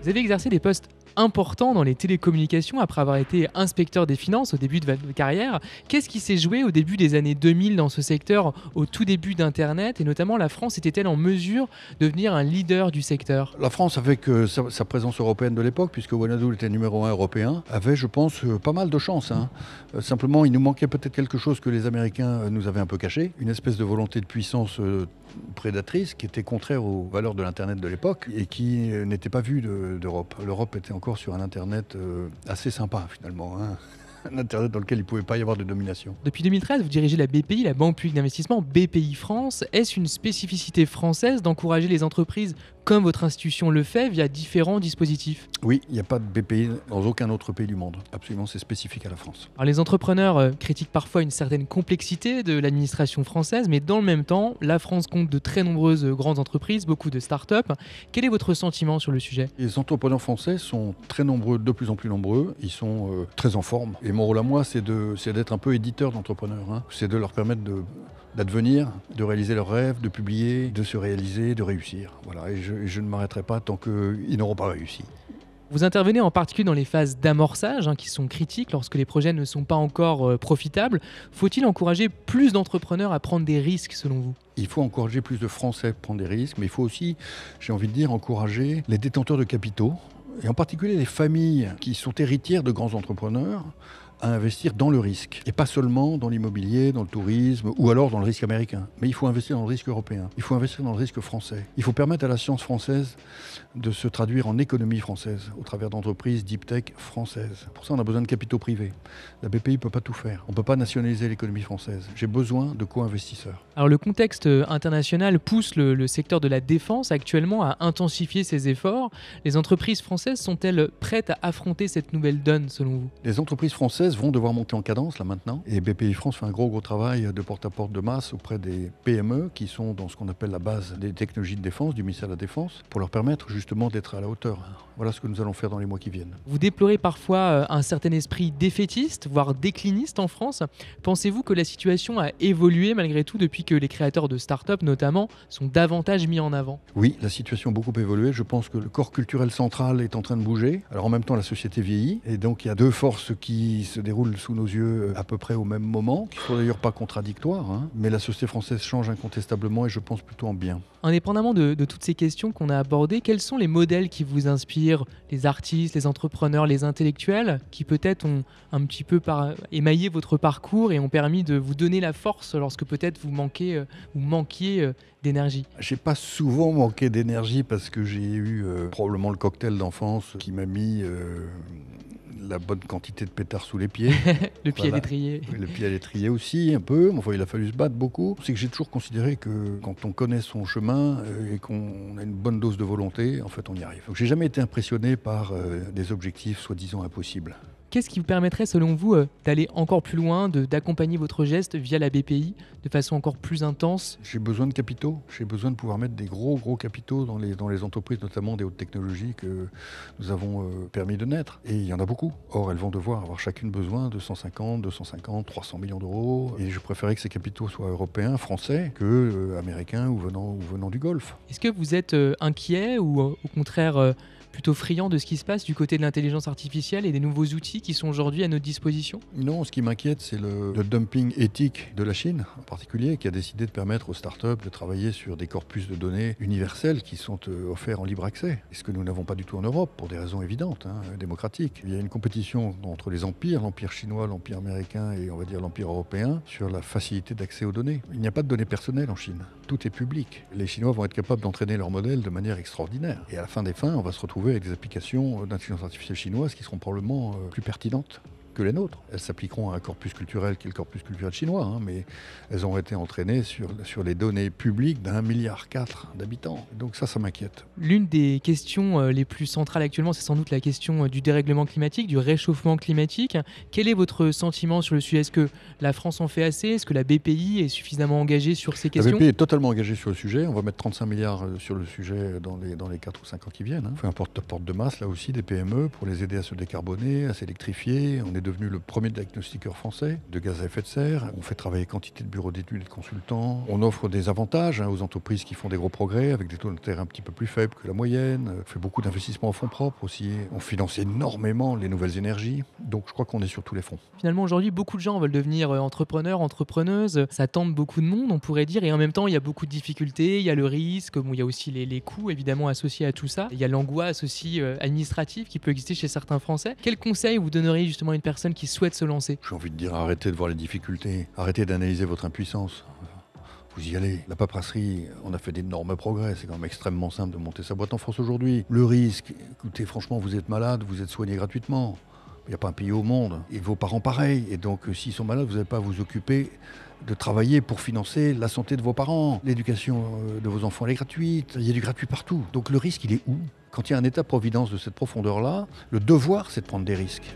Vous avez exercé des postes importants dans les télécommunications après avoir été inspecteur des finances au début de votre carrière. Qu'est-ce qui s'est joué au début des années 2000 dans ce secteur, au tout début d'Internet, et notamment la France était-elle en mesure de devenir un leader du secteur? La France, avec sa présence européenne de l'époque, puisque Wanadoo était numéro 1 européen, avait, je pense, pas mal de chance. Simplement, il nous manquait peut-être quelque chose que les Américains nous avaient un peu caché, une espèce de volonté de puissance prédatrice qui était contraire aux valeurs de l'Internet de l'époque et qui n'était pas vue d'Europe. L'Europe était encore sur un Internet assez sympa, finalement. Un Internet dans lequel il ne pouvait pas y avoir de domination. Depuis 2013, vous dirigez la BPI, la Banque publique d'investissement, BPI France. Est-ce une spécificité française d'encourager les entreprises comme votre institution le fait via différents dispositifs? Oui, il n'y a pas de BPI dans aucun autre pays du monde. Absolument, c'est spécifique à la France. Alors les entrepreneurs critiquent parfois une certaine complexité de l'administration française, mais dans le même temps, la France compte de très nombreuses grandes entreprises, beaucoup de start-up. Quel est votre sentiment sur le sujet? Les entrepreneurs français sont très nombreux, de plus en plus nombreux. Ils sont très en forme. Et mon rôle à moi, c'est d'être un peu éditeur d'entrepreneurs. C'est de leur permettre d'advenir, de réaliser leurs rêves, de publier, de se réaliser, de réussir. Voilà. Et je ne m'arrêterai pas tant qu'ils n'auront pas réussi. Vous intervenez en particulier dans les phases d'amorçage qui sont critiques lorsque les projets ne sont pas encore profitables. Faut-il encourager plus d'entrepreneurs à prendre des risques selon vous? Il faut encourager plus de Français à prendre des risques, mais il faut aussi, j'ai envie de dire, encourager les détenteurs de capitaux, et en particulier les familles qui sont héritières de grands entrepreneurs, à investir dans le risque. Et pas seulement dans l'immobilier, dans le tourisme, ou alors dans le risque américain. Mais il faut investir dans le risque européen. Il faut investir dans le risque français. Il faut permettre à la science française de se traduire en économie française, au travers d'entreprises deep tech françaises. Pour ça, on a besoin de capitaux privés. La BPI ne peut pas tout faire. On ne peut pas nationaliser l'économie française. J'ai besoin de co-investisseurs. Alors le contexte international pousse le secteur de la défense actuellement à intensifier ses efforts. Les entreprises françaises sont-elles prêtes à affronter cette nouvelle donne selon vous? Les entreprises françaises vont devoir monter en cadence là maintenant. Et BPI France fait un gros travail de porte-à-porte de masse auprès des PME qui sont dans ce qu'on appelle la base des technologies de défense du ministère de la Défense pour leur permettre justement d'être à la hauteur. Voilà ce que nous allons faire dans les mois qui viennent. Vous déplorez parfois un certain esprit défaitiste, voire décliniste en France. Pensez-vous que la situation a évolué malgré tout depuis que les créateurs de start-up notamment sont davantage mis en avant? Oui, la situation a beaucoup évolué. Je pense que le corps culturel central est en train de bouger. Alors en même temps, la société vieillit. Et donc il y a deux forces qui se déroulent sous nos yeux à peu près au même moment, qui ne sont d'ailleurs pas contradictoires. Mais la société française change incontestablement et je pense plutôt en bien. Indépendamment de toutes ces questions qu'on a abordées, quels sont les modèles qui vous inspirent? Les artistes, les entrepreneurs, les intellectuels, qui peut-être ont un petit peu émaillé votre parcours et ont permis de vous donner la force lorsque peut-être vous manquiez d'énergie? J'ai pas souvent manqué d'énergie parce que j'ai eu probablement le cocktail d'enfance qui m'a mis la bonne quantité de pétards sous les pieds. Le pied à l'étrier. Le pied à l'étrier aussi, un peu. Enfin, il a fallu se battre beaucoup. C'est que j'ai toujours considéré que quand on connaît son chemin et qu'on a une bonne dose de volonté, en fait, on y arrive. Donc, j'ai jamais été impressionné par des objectifs soi-disant impossibles. Qu'est-ce qui vous permettrait, selon vous, d'aller encore plus loin, d'accompagner votre geste via la BPI de façon encore plus intense? J'ai besoin de capitaux. J'ai besoin de pouvoir mettre des gros capitaux dans les entreprises, notamment des hautes technologies que nous avons permis de naître. Et il y en a beaucoup. Or, elles vont devoir avoir chacune besoin de 150, 250, 300 millions d'euros. Et je préférais que ces capitaux soient européens, français, que américains ou venant du Golfe. Est-ce que vous êtes inquiet ou au contraire plutôt friand de ce qui se passe du côté de l'intelligence artificielle et des nouveaux outils qui sont aujourd'hui à notre disposition? Non, ce qui m'inquiète, c'est le dumping éthique de la Chine, en particulier, qui a décidé de permettre aux startups de travailler sur des corpus de données universels qui sont offerts en libre accès. Et ce que nous n'avons pas du tout en Europe, pour des raisons évidentes, démocratiques. Il y a une compétition entre les empires, l'empire chinois, l'empire américain et on va dire l'empire européen, sur la facilité d'accès aux données. Il n'y a pas de données personnelles en Chine. Tout est public. Les Chinois vont être capables d'entraîner leur modèle de manière extraordinaire. Et à la fin des fins, on va se retrouver avec des applications d'intelligence artificielle chinoise qui seront probablement plus pertinentes que les nôtres. Elles s'appliqueront à un corpus culturel qui est le corpus culturel chinois, mais elles ont été entraînées sur les données publiques d'1,4 milliard d'habitants. Donc ça m'inquiète. L'une des questions les plus centrales actuellement, c'est sans doute la question du dérèglement climatique, du réchauffement climatique. Quel est votre sentiment sur le sujet? Est-ce que la France en fait assez? Est-ce que la BPI est suffisamment engagée sur ces questions? La BPI est totalement engagée sur le sujet. On va mettre 35 milliards sur le sujet dans les 4 ou 5 ans qui viennent. On fait un porte-à-porte de masse, là aussi, des PME pour les aider à se décarboner, à s'électrifier. On est devenu le premier diagnostiqueur français de gaz à effet de serre. On fait travailler quantité de bureaux d'études et de consultants. On offre des avantages aux entreprises qui font des gros progrès avec des taux d'intérêt un petit peu plus faibles que la moyenne. On fait beaucoup d'investissements en fonds propres aussi. On finance énormément les nouvelles énergies. Donc je crois qu'on est sur tous les fronts. Finalement, aujourd'hui, beaucoup de gens veulent devenir entrepreneurs, entrepreneuses. Ça tente beaucoup de monde, on pourrait dire. Et en même temps, il y a beaucoup de difficultés. Il y a le risque. Bon, il y a aussi les coûts, évidemment, associés à tout ça. Il y a l'angoisse aussi administrative qui peut exister chez certains Français. Quel conseil vous donneriez justement à une personne qui souhaite se lancer? J'ai envie de dire, arrêtez de voir les difficultés. Arrêtez d'analyser votre impuissance. Vous y allez. La paperasserie, on a fait d'énormes progrès. C'est quand même extrêmement simple de monter sa boîte en France aujourd'hui. Le risque, écoutez, franchement, vous êtes malade, vous êtes soigné gratuitement. Il n'y a pas un pays au monde. Et vos parents, pareil. Et donc, s'ils sont malades, vous n'avez pas à vous occuper de travailler pour financer la santé de vos parents. L'éducation de vos enfants, elle est gratuite. Il y a du gratuit partout. Donc, le risque, il est où? Quand il y a un état-providence de cette profondeur-là, le devoir, c'est de prendre des risques.